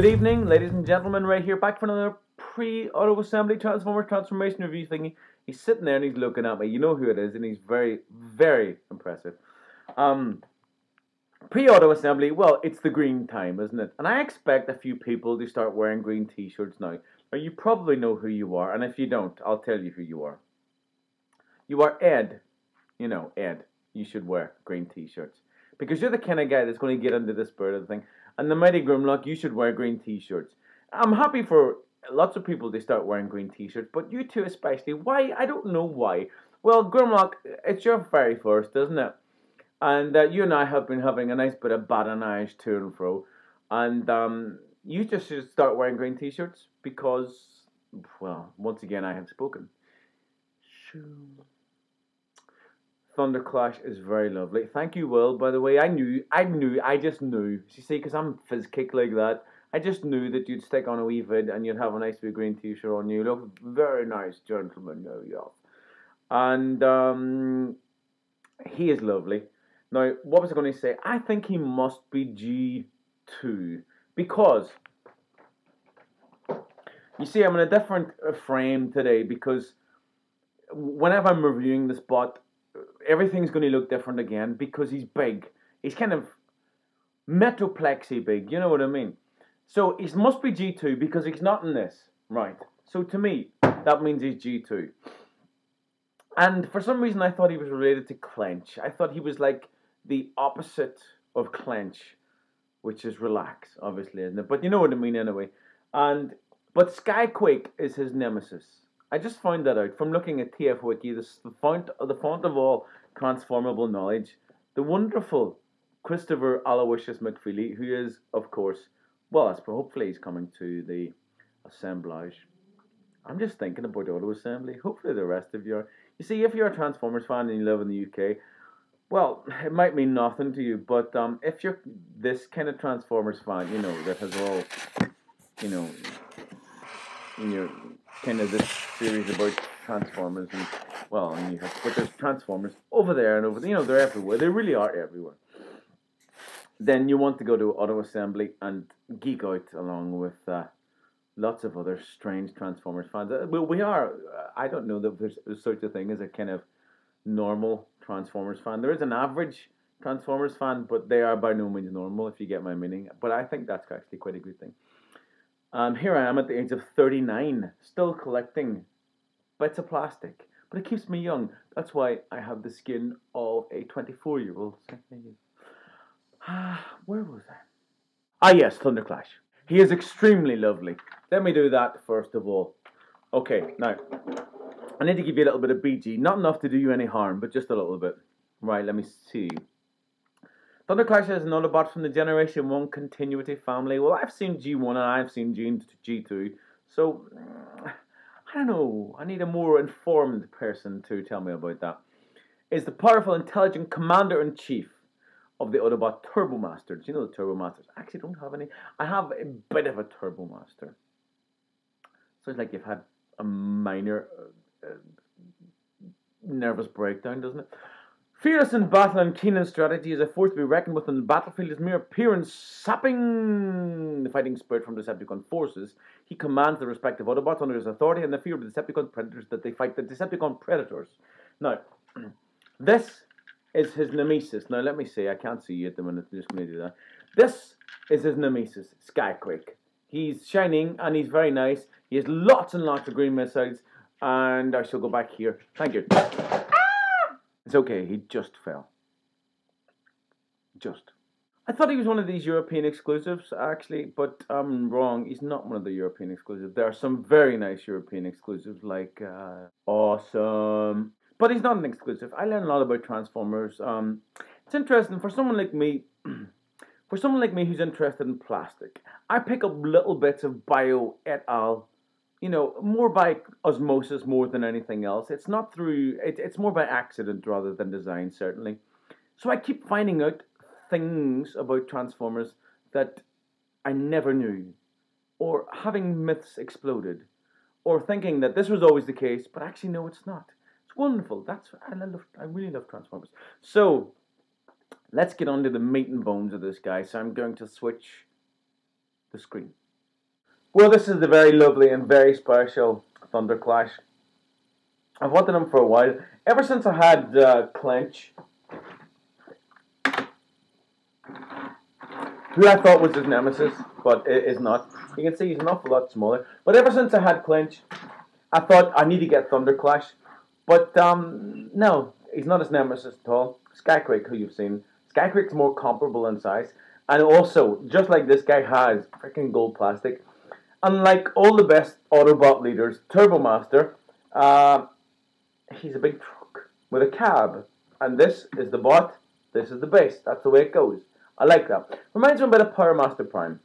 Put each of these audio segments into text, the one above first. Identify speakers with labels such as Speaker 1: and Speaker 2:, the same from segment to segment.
Speaker 1: Good evening, ladies and gentlemen, right here, back for another pre-auto assembly Transformers transformation review thingy. He's sitting there and he's looking at me. You know who it is, and he's very, very impressive. Pre-auto assembly, well, it's the green time, isn't it? And I expect a few people to start wearing green t-shirts now. Now, you probably know who you are, and if you don't, I'll tell you who you are. You are Ed. You know, Ed. You should wear green t-shirts. Because you're the kind of guy that's going to get into the spirit of the thing. And the Mighty Grimlock, you should wear green t-shirts. I'm happy for lots of people to start wearing green t-shirts, but you two especially. Why? I don't know why. Well, Grimlock, it's your very first, isn't it? And you and I have been having a nice bit of badinage to and fro. And you just should start wearing green t-shirts because, well, once again, I have spoken. Thunderclash is very lovely. Thank you, Will. By the way, I just knew. You see, because I'm fizz kick like that, I just knew that you'd stick on a wee vid and you'd have a nice wee green t-shirt on you. Look, very nice gentleman, no, yeah. And he is lovely. Now, what was I going to say? I think he must be G2 because you see, I'm in a different frame today because whenever I'm reviewing the spot, everything's going to look different again because he's big. He's kind of Metoplexy big, you know what I mean? So he must be G2 because he's not in this, right? So to me, that means he's G2. And for some reason, I thought he was related to Clench. I thought he was like the opposite of Clench, which is Relax, obviously, isn't it? But you know what I mean anyway. But Skyquake is his nemesis. I just found that out from looking at TF Wiki, the font of all transformable knowledge, the wonderful Christopher Aloysius McFeely, who is, of course, well, hopefully he's coming to the assemblage. I'm just thinking about auto assembly. Hopefully the rest of you are. You see, if you're a Transformers fan and you live in the UK, well, it might mean nothing to you, but if you're this kind of Transformers fan, you know, that has all, you know, in your kind of this series about Transformers and well, and you have, but there's Transformers over there and over there, you know, they're everywhere. They really are everywhere. Then you want to go to auto assembly and geek out along with lots of other strange Transformers fans. Well, we are. I don't know that there's such a thing as a kind of normal Transformers fan. There is an average Transformers fan, but they are by no means normal, if you get my meaning. But I think that's actually quite a good thing. Here I am at the age of 39, still collecting bits of plastic. But it keeps me young. That's why I have the skin of a 24-year-old. Where was I? Ah, yes, Thunderclash. He is extremely lovely. Let me do that first of all. Okay, now, I need to give you a little bit of BG. Not enough to do you any harm, but just a little bit. Right, let me see. Thunderclash is an Autobot from the Generation 1 Continuity family. Well, I've seen G1 and I've seen G2. So, I don't know. I need a more informed person to tell me about that. Is the powerful, intelligent Commander-in-Chief of the Autobot Turbomasters. You know the Turbomasters. I actually don't have any. I have a bit of a Turbomaster. Sounds like you've had a minor nervous breakdown, doesn't it? Fearless in battle and keen in strategy, is a force to be reckoned with on the battlefield. His mere appearance sapping the fighting spirit from Decepticon forces. He commands the respective Autobots under his authority and the fear of the Decepticon predators that they fight the Decepticon predators. Now, this is his nemesis. Now, let me see. I can't see you at the minute. I'm just going to do that. This is his nemesis, Skyquake. He's shining and he's very nice. He has lots and lots of green missiles. And I shall go back here. Thank you. It's okay, he just fell. Just. I thought he was one of these European exclusives, actually, but I'm wrong. He's not one of the European exclusives. There are some very nice European exclusives, like Awesome. But he's not an exclusive. I learned a lot about Transformers. It's interesting for someone like me. For someone like me who's interested in plastic, I pick up little bits of Bio et al. You know, more by osmosis more than anything else. It's not through, it's more by accident rather than design, certainly. So I keep finding out things about Transformers that I never knew, or having myths exploded, or thinking that this was always the case, but actually no, it's not. It's wonderful. I really love Transformers. So let's get on to the meat and bones of this guy. So I'm going to switch the screen. Well, this is the very lovely and very special Thunderclash. I've wanted him for a while. Ever since I had Clench, who I thought was his nemesis, but it is not. You can see he's an awful lot smaller. But ever since I had Clench, I thought I need to get Thunderclash. But no, he's not his nemesis at all. Skyquake, who you've seen. Skyquake's more comparable in size. And also, just like this guy has freaking gold plastic, unlike all the best Autobot leaders, Turbomaster, he's a big truck with a cab. And this is the bot, this is the base. That's the way it goes. I like that. Reminds me a bit of Power Master Prime.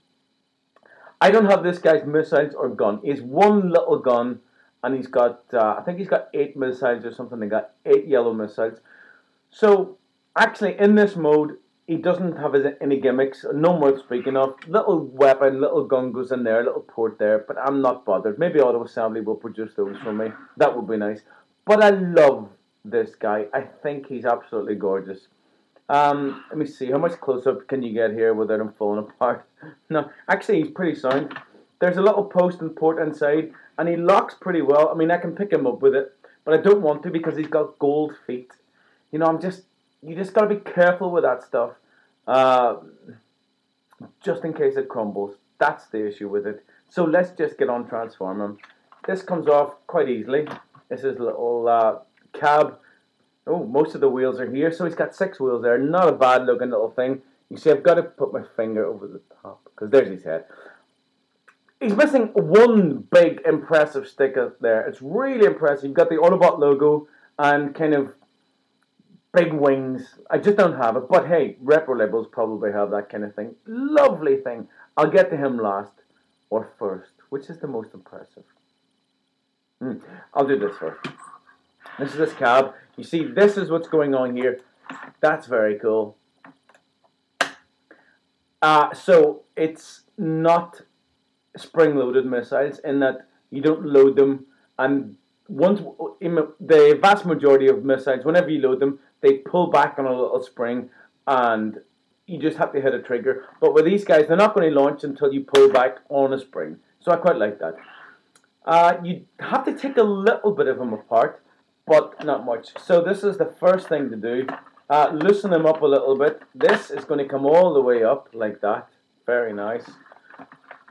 Speaker 1: I don't have this guy's missiles or gun. He has one little gun, and he's got, I think he's got 8 missiles or something. They got 8 yellow missiles. So, actually, in this mode, he doesn't have any gimmicks, none worth speaking of. Little weapon, little gun goes in there, little port there, but I'm not bothered. Maybe Auto Assembly will produce those for me. That would be nice. But I love this guy. I think he's absolutely gorgeous. Let me see, how much close-up can you get here without him falling apart? No, actually he's pretty sound. There's a little post and port inside, and he locks pretty well. I mean, I can pick him up with it, but I don't want to because he's got gold feet. You know, you just got to be careful with that stuff, just in case it crumbles. That's the issue with it. So let's just get on transform him. This comes off quite easily. This is a little cab. Oh, most of the wheels are here, so he's got 6 wheels there. Not a bad looking little thing. You see, I've got to put my finger over the top, because there's his head. He's missing one big impressive sticker there. It's really impressive. You've got the Autobot logo and kind of big wings. I just don't have it, but hey, Repro Labels probably have that kind of thing. Lovely thing. I'll get to him last, or first. Which is the most impressive? I'll do this first. This is this cab. You see, this is what's going on here. That's very cool. So it's not spring-loaded missiles in that you don't load them, and once the vast majority of missiles, whenever you load them, they pull back on a little spring, and you just have to hit a trigger. But with these guys, they're not going to launch until you pull back on a spring. So I quite like that. You have to take a little bit of them apart, but not much. So this is the first thing to do. Loosen them up a little bit. This is going to come all the way up like that. Very nice.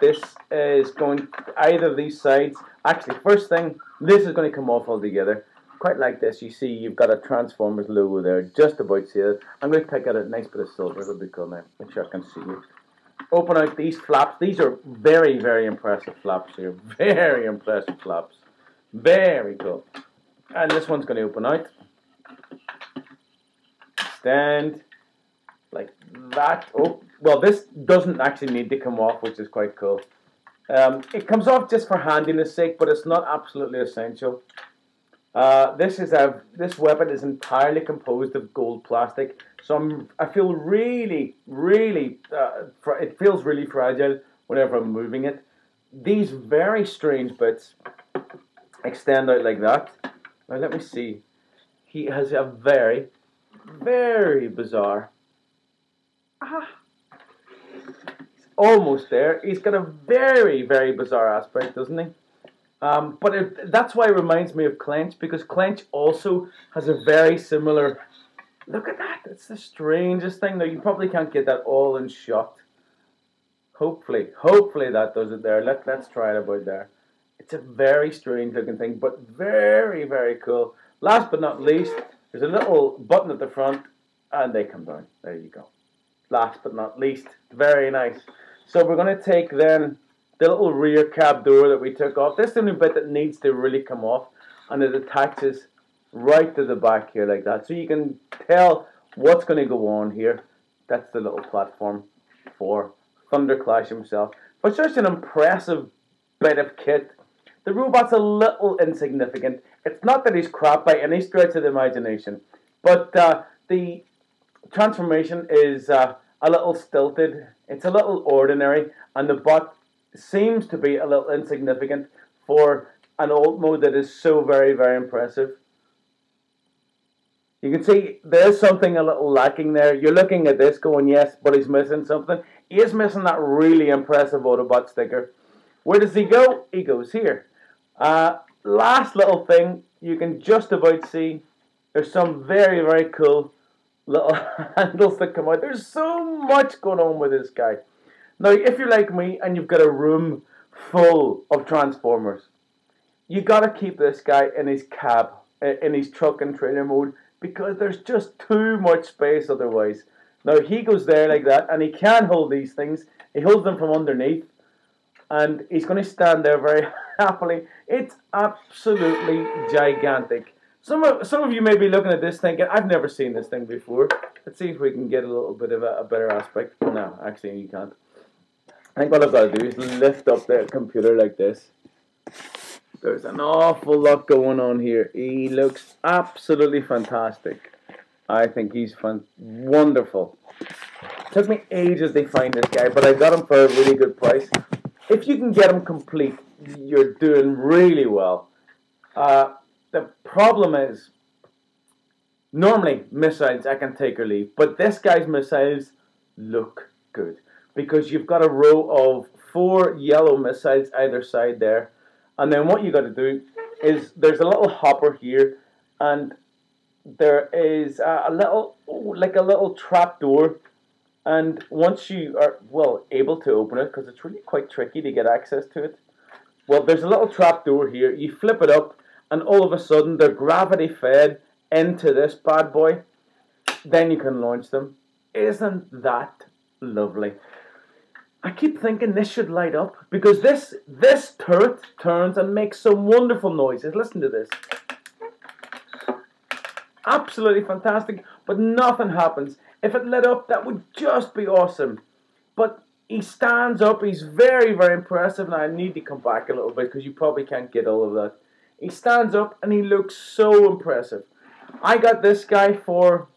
Speaker 1: This is going either of these sides. Actually, first thing, this is going to come off altogether. Quite like this. You see, you've got a Transformers logo there. Just about see it. I'm going to pick out a nice bit of silver. It'll be cool now. Make sure I can see it. Open out these flaps. These are very, very impressive flaps here. Very impressive flaps. Very cool. And this one's going to open out. Stand like that. Oh, well, this doesn't actually need to come off, which is quite cool. It comes off just for handiness sake, but it's not absolutely essential. This weapon is entirely composed of gold plastic, so I feel really, really, it feels really fragile whenever I'm moving it. These very strange bits extend out like that. Now let me see. He has a very, very bizarre. He's almost there. He's got a very, very bizarre aspect, doesn't he? But that's why it reminds me of Clench, because Clench also has a very similar. Look at that! It's the strangest thing. Now you probably can't get that all in shot. Hopefully that does it there. Let's try it about there. It's a very strange looking thing, but very, very cool. Last but not least, there's a little button at the front, and they come down. There you go. Last but not least, very nice. So we're going to take then the little rear cab door that we took off. This is the only bit that needs to really come off, and it attaches right to the back here like that. So you can tell what's going to go on here. That's the little platform for Thunderclash himself. But such an impressive bit of kit. The robot's a little insignificant. It's not that he's crap by any stretch of the imagination, but the transformation is a little stilted. It's a little ordinary, and the bot seems to be a little insignificant for an old mode that is so very, very impressive. You can see there's something a little lacking there. You're looking at this going, yes, but he's missing something. He is missing that really impressive Autobot sticker. Where does he go? He goes here. Last little thing, you can just about see there's some very, very cool little handles that come out. There's so much going on with this guy. Now, if you're like me and you've got a room full of Transformers, you got to keep this guy in his cab, in his truck and trailer mode, because there's just too much space otherwise. Now, he goes there like that, and he can hold these things. He holds them from underneath, and he's going to stand there very happily. It's absolutely gigantic. Some of you may be looking at this thinking, I've never seen this thing before. Let's see if we can get a little bit of a better aspect. No, actually you can't. I think what I've got to do is lift up the computer like this. There's an awful lot going on here. He looks absolutely fantastic. I think he's wonderful. Took me ages to find this guy, but I got him for a really good price. If you can get him complete, you're doing really well. The problem is, normally missiles I can take or leave, but this guy's missiles look good because you've got a row of 4 yellow missiles either side there, and then what you got to do is there's a little hopper here, and there is a little trap door, and once you are able to open it, because it's really quite tricky to get access to it, there's a little trap door here. You flip it up, and all of a sudden they're gravity fed into this bad boy. Then you can launch them. Isn't that lovely? I keep thinking this should light up, because this turret turns and makes some wonderful noises. Listen to this. Absolutely fantastic, but nothing happens. If it lit up, that would just be awesome. But he stands up. He's very, very impressive. Now I need to come back a little bit because you probably can't get all of that. He stands up and he looks so impressive. I got this guy for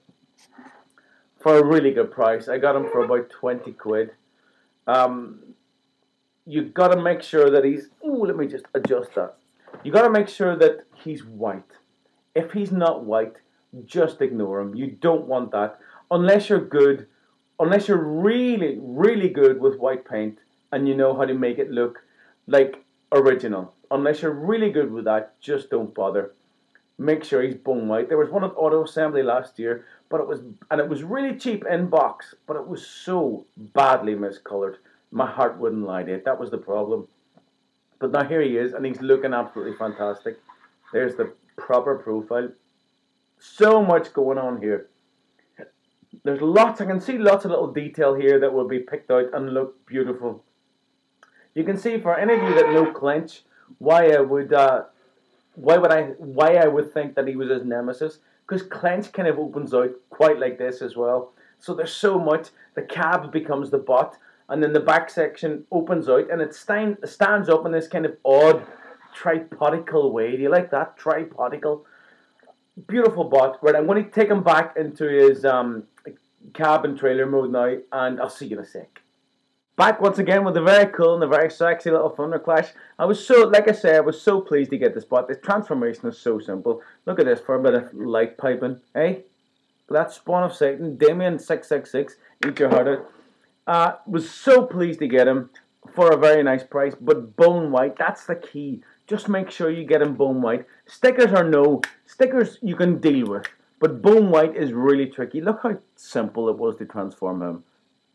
Speaker 1: a really good price. I got him for about 20 quid. You've got to make sure that he's... Ooh, let me just adjust that. You've got to make sure that he's white. If he's not white, just ignore him. You don't want that. Unless you're good, unless you're really, really good with white paint and you know how to make it look like original. Unless you're really good with that, just don't bother. Make sure he's bone white. There was one at Auto Assembly last year, but it was really cheap in box, but it was so badly miscolored. My heart wouldn't lie to it. That was the problem. But now here he is, and he's looking absolutely fantastic. There's the proper profile. So much going on here. There's lots. I can see lots of little detail here that will be picked out and look beautiful. You can see, for any of you that know Clench, why I would think that he was his nemesis, because Clench kind of opens out quite like this as well. So there's so much. The cab becomes the bot, and then the back section opens out, and it stands up in this kind of odd tripodical way. Do you like that? Tripodical. Beautiful bot. Right, I'm going to take him back into his cab and trailer mode now, and I'll see you in a sec. Back once again with a very cool and a very sexy little Thunderclash. I was so pleased to get this bot. This transformation is so simple. Look at this for a bit of light piping, eh? That Spawn of Satan, Damien 666, eat your heart out. Was so pleased to get him for a very nice price, but bone white, that's the key. Just make sure you get him bone white. Stickers or no, stickers you can deal with, but bone white is really tricky. Look how simple it was to transform him.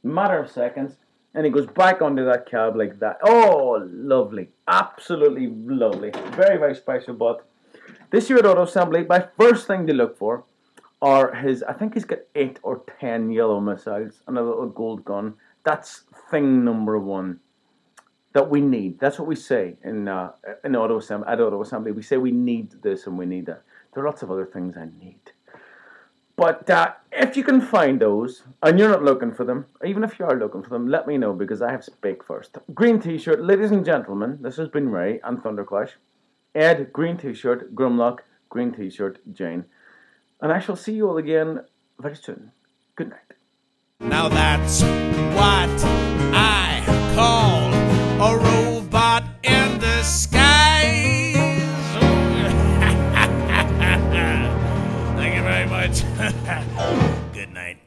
Speaker 1: Matter of seconds. And he goes back onto that cab like that. Oh, lovely. Absolutely lovely. Very, very special bot. This year at Auto Assembly, my first thing to look for are his, I think he's got 8 or 10 yellow missiles and a little gold gun. That's thing number 1 that we need. That's what we say in Auto Assembly. At Auto Assembly, we say we need this and we need that. There are lots of other things I need. But if you can find those, and you're not looking for them, even if you are looking for them, let me know, because I have to speak first. Green t-shirt, ladies and gentlemen, this has been Ray and Thunderclash. Ed, green t-shirt, Grimlock, green t-shirt, Jane. And I shall see you all again very soon. Good night.
Speaker 2: Now that's what I call a robot in disguise. Thank you very much. Good night.